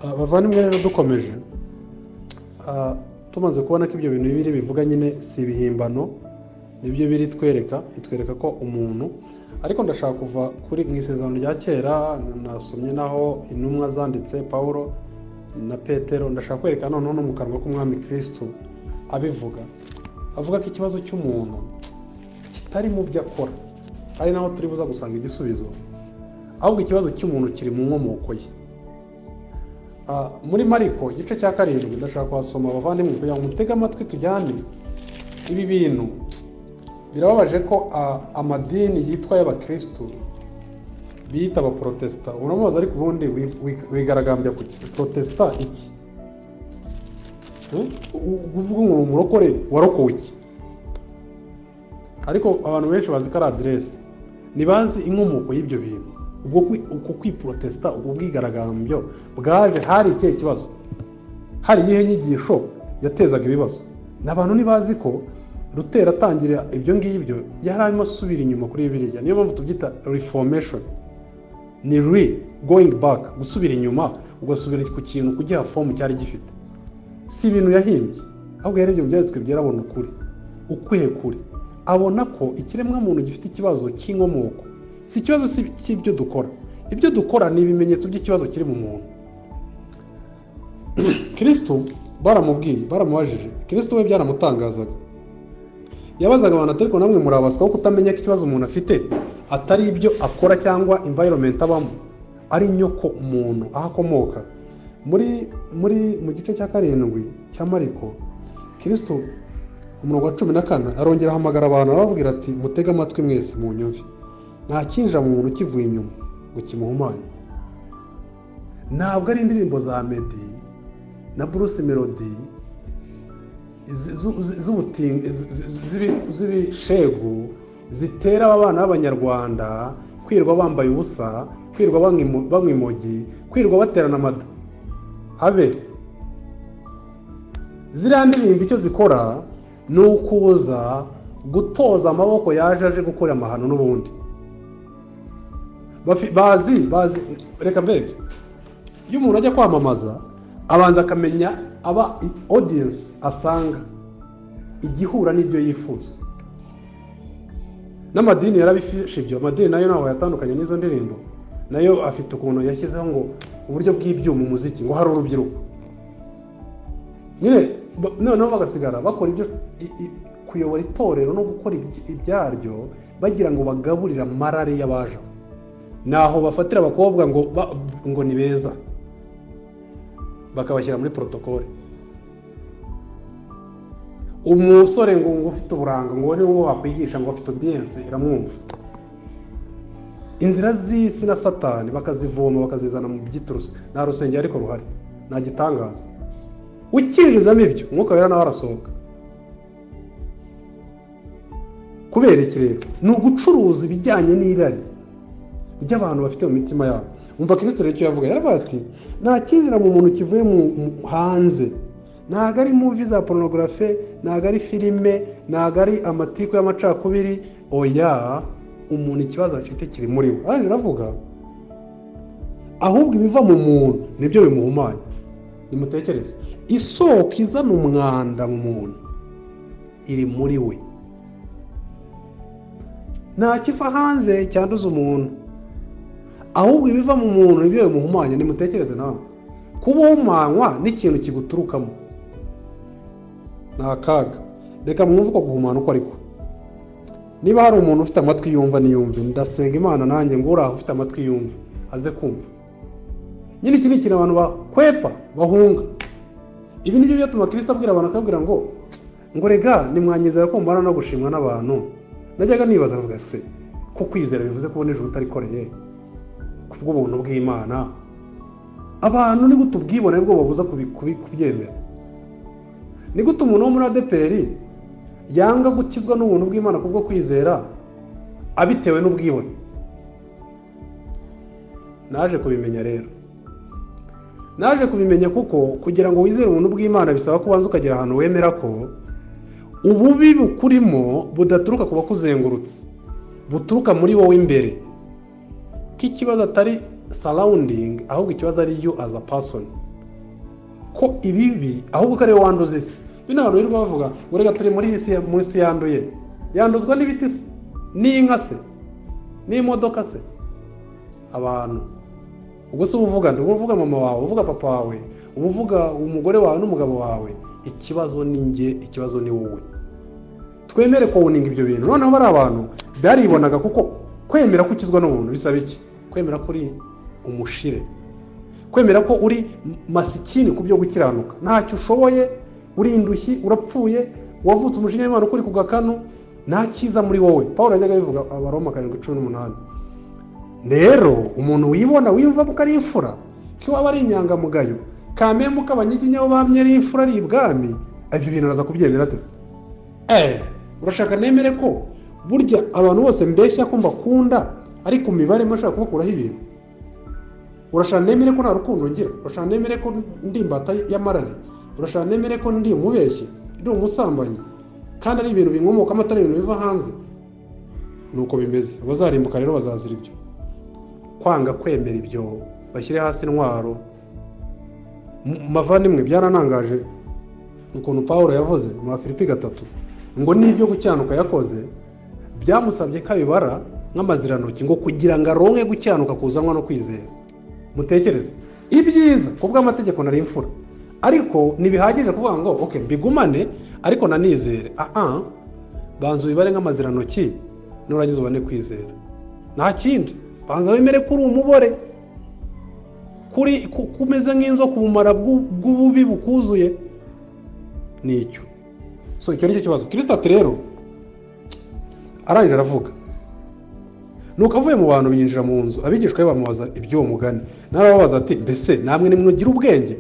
Abavandimwe rero dukomeje tumaze kubona ko ibyo bintu bibiri bivuga nyine si ibihimbano, nibyo biri itwereka ko umuntu, ariko ndashaka kuva kuri mu isezerano rya kera, nasomye naho intumwa zanditse Pawulo na Petero, ndashaka kwerekana noneho no mu kanwa k'umwami Kristo abivuga, avuga ko ikibazo cy'umuntu kitari mu byo akora, ari naho turi buza gusanga igisubizo, ahubwo ikibazo cy'umuntu kiri mu nkomoko ye. Muri Mariko igice cya 7 ndashaka kuhasoma abavandimwe kugira ngo mutege amatwi tujyane. Ibi bintu birababaje ko amadini yitwa y'abakristo biyita abaprotesta, uramubaza ariko ubundi wigaragambya kuki protesta iki? Uvuga ngo umurokore warokowe iki? Ariko abantu benshi bazi ko ari aderesi, ntibazi inkomoko y'ibyo bintu. Uko kwiprotesta, ubwo bwigaragambyo bwaje hari ikihe kibazo, hari iyihe nyigisho yatezaga ibibazo. N'abantu ntibazi ko Luther atangira ibyo ngibyo yari arimo asubira inyuma kuri Bibiliya. Niyo mpamvu tubyita reformation, ni going back, gusubira inyuma ugasubira ku kintu kugiha form cyari gifite. Si ibintu yahimbye, ahubwo yarebye mu byanditswe byera abona ukuri, ukwiye kuri, abona ko ikiremwa muntu gifite ikibazo cy'inkomoko. Si ikibazo cy'ibyo dukora, ibyo dukora ni ibimenyetso by'ikibazo kiri mu muntu. Kristo baramubajije, Kristo we byaramutangazaga, yabazaga abantu ati ariko namwe murabaswa ko kutamenya ko ikibazo umuntu afite atari ibyo akora cyangwa environment abamo, ari nyoko umuntu aho akomoka. Mu gice cya 7 cya Mariko, Kristo umurongo wa 14 arongera ahamagara abantu arababwira ati mutege amatwi mwese mu nyumve, nta kinjira mu muntu kivuye inyuma ngo kimuhumanye. Ntabwo ari indirimbo za Meddy na Bruce Melody z'ibishegu zitera abana b'abanyarwanda kwirwa bambaye ubusa, kwirwa banywa imogi, kwirwa baterana amada. Habe ziriya ndirimbo icyo zikora ni ukuza gutoza amaboko yaje aje gukora amahano n'ubundi. Bazi reka mbere iyo umuntu ajya kwamamaza abanza akamenya aba audience asanga igihura n'ibyo yifuza. N'amadini yarabifishe ibyo, amadini nayo naho yatandukanye n'izo ndirimbo, nayo afite ukuntu yashyizeho ngo uburyo bw'ibyuma umuziki, ngo hari urubyiruko nyine noneho bagasigara bakora ibyo kuyobora itorero no gukora ibyaryo bagira ngo bagaburira marare y'abaje. Naho bafatira abakobwa ngo ni beza bakabashyira muri protocole. Umusore ngo ufite uburanga ngo ni wowe wakwigisha ngo afite audience iramwumva. Inzira z'isi na Satani bakazivoma bakazizana mu byiturusi, nta rusengero ariko ruhari, nta gitangaza. Ukinjizamo ibyo umwuka wera nawe arasohoka. Kubera iki rero? Ni ugucuruza ibijyanye n'irari ry'abantu bafite mu mitima yabo. Umva Kristo rero icyo yavuga, yaravuga ati nta kinjira mu muntu kivuye mu hanze, ntago ari movie za pornography, ntago ari filime, ntago ari amatiku y'amacakubiri, oya, umuntu ikibazo afite kiri muri we. Aranje aravuga ahubwo ibiva mu muntu nibyo bimuhumanya. Nimutekereze, isoko izana umwanda mu muntu iri muri we, nta kiva hanze cyanduza umuntu, ahubwo ibiva mu muntu nibyo bimuhumanya. Nimutekereze nawe, kubuhumanywa n'ikintu kiguturukamo nta kaga. Reka mwumve uko guhumana uko ariko. Niba hari umuntu ufite amatwi yumva niyumve, ndasenga Imana nanjye ngo uraho ufite amatwi yumve aze kumva. Nyine iki ni ikintu abantu bakwepa bahunga. Ibi nibyo byatuma Kristo abwira abantu akabwira ngo rega nimwanyizera ko mbana no gushimwa n'abantu. Najyaga nibaza avuga se ko kwizera bivuze kubona ijuru utarikoreye kubwo buntu bw'Imana. Abantu ni gute ubwibone bwo babuza kubyemera? Ni gute umuntu wo muri ADPR yanga gukizwa n'ubuntu bw'Imana kubwo kwizera abitewe n'ubwibone? Naje kubimenya rero, naje kubimenya kuko kugira ngo wizere ubuntu bw'Imana bisaba kubanza ukagera ahantu wemera ko ububi bukurimo budaturuka ku bakuzengurutse, buturuka muri wowe imbere. Ko ikibazo atari surrounding, ahubwo ikibazo ari you as a person. ko ibibi ahubwo ko ariwe wanduza isi. Bino abantu birirwa bavuga ngo reka turi muri isi yanduye, yanduzwa n'ibiti se, n'inka se, n'imodoka se, abantu. Ubwo se uvuga mama wawe, uvuga papa wawe, uvuga umugore wawe n'umugabo wawe, ikibazo ni njye, ikibazo ni wowe. Twemere ko wuninga ibyo bintu. Noneho bari abantu baribonaga, kuko kwemera ko ukizwa n'ubuntu bisaba iki? Kwemera ko uri umushire, kwemera ko uri masikini ku byo gukiranuka, ntacyo ushoboye, uri indushyi, urapfuye, wavutse umujinya w'Imana ukuri ku gakanu, nta cyiza muri wowe. Pawulo yajyaga bivuga Abaroma 7:18. Rero umuntu wibona wiyumva ko ari imfura, ko waba ari inyangamugayo, kamemu k'abanyiginya bo bamye ari imfura ari ibwami, ibyo bintu araza kubyemera atese. Urashaka nemere ko burya abantu bose mbeshya ko mbakunda, ariko imibare mashaka kubakuraho ibintu? Urashaka nemere ko nta rukundo ngira? Urashaka nemere ko ndi imbata y'amarari? Urashaka nemere ko ndi umubeshyi, ndi umusambanyi, kandi ari ibintu binkomoka amatara, ibintu biva hanze? Nuko bimeze. Abazarimbuka rero bazazira ibyo. Kwanga kwemera ibyo, bashyire hasi intwaro. Mavandimwe, byaranangaje ukuntu Pawulo yavuze mu Filipi 3 ngo n'ibyo gucyanuka yakoze byamusabye ko abibara nk'amazirantoki, ngo kugira ngo aronke gucyanuka kuzanwa no kwizera. Mutekereze ibyiza kubwo amategeko nari imfura, ariko ntibihagije kuvuga ngo okay mbigumane ariko nanizere. Banza ubibare nk'amazirantoki, nurangiza ubone kwizera. Nta kindi, banza wemere ko uri umubore, kuri kumeze nk'inzoka, ubumara bw'ububi bukuzuye. Nicyo. So icyo nicyo kibazo. Kristo ati rero arangije aravuga, nuko avuye mu bantu binjira mu nzu, abigishwa be bamubaza iby'uwo mugani. Nawe babaza ati mbese namwe nimwugira ubwenge,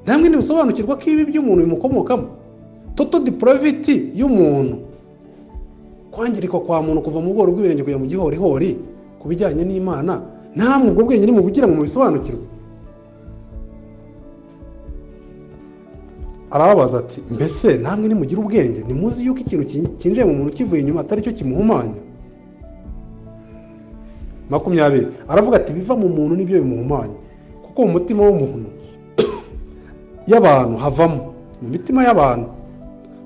namwe nimusobanukirwa ko ibi by'umuntu bimukomokamo? Total depravity y'umuntu, kwangirika kwa muntu kuva mu bworo bw'ibirenge kujya mu gihorihori ku bijyanye n'Imana, namwe ubwo bwenge nimubugira ngo mubisobanukirwe. Arababaza ati mbese namwe nimugira ubwenge, nimuzi yuko ikintu kinjiye mu muntu kivuye inyuma atari cyo kimuhumanya? 20 aravuga ati biva mu muntu nibyo bimuhumanya, kuko mu mutima w'umuntu y'abantu havamo, mu mitima y'abantu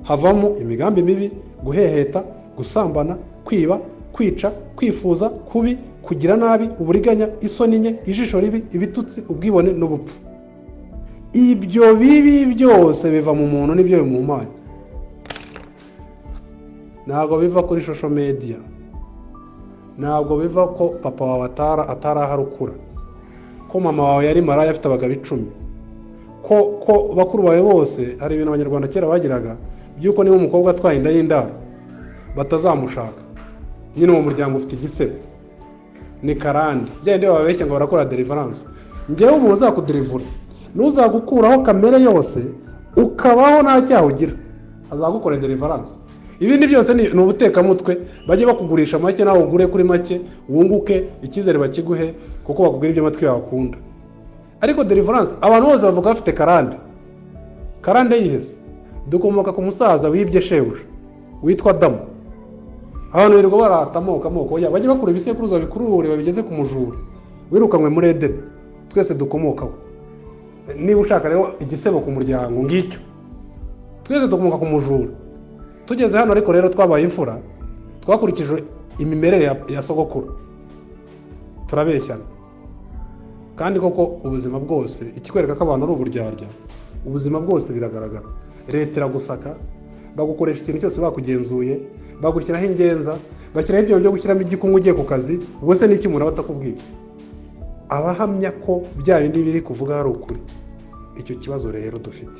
havamo imigambi mibi, guheheta, gusambana, kwiba, kwica, kwifuza kubi, kugira nabi, uburiganya, isoni nke, ijisho ribi, ibitutsi, ubwibone n'ubupfu. Ibyo bibi byose biva mu muntu nibyo bimuhumanya. Ntabwo biva kuri social media, ntabwo biva ko papa wawe ataraharukura, ko mama wawe yari maraya afite abagabo 10, ko bakuru bawe bose, hari ibintu abanyarwanda kera bagiraga byuko niba umukobwa atwaye inda y'indaro batazamushaka, nyine mu muryango ufite igisebe ni karande. Byende babeshya ngo barakora deliverance. Ngewe umuntu uzakudelivura, nuzagukuraho kamere yose ukabaho nta cyaha ugira, azagukora deliverance. Ibindi byose ni ubutekamutwe, bajye bakugurisha make nawe ugure kuri make, wunguke, icyizere bakiguhe, kuko bakubwira ibyo amatwi yawe akunda. Ariko deliverance abantu bose bavuga bafite karande yihese. Dukomoka ku musaza wibye shebuja witwa Adamu. Abantu birirwa barata amoko, bajye bakura ibisekuruza bikurure babigeze ku mujura wirukanywe muri Edeni, twese dukomokaho. Niba ushaka rero igisebo ku muryango ngicyo, twese dukomoka ku mujura. Tugeze hano ariko rero twabaye imfura, twakurikije imimerere ya sogokuru, turabeshyana. Kandi koko ubuzima bwose, ikikwereka ko abantu ari uburyarya, ubuzima bwose biragaragara. Leta iragusaka, bagukoresha ikintu cyose bakugenzuye, bagushyiraho ingenza, bashyiraho ibyo byo gushyiramo igikungu ugiye ku kazi, ubwo se n'iki umuntu batakubwiye? Abahamya ko bya bindi biri kuvuga hari ukuri. Icyo kibazo rero dufite,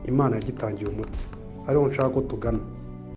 Imana yagitangiye umuti, ariho nshaka ko tugana.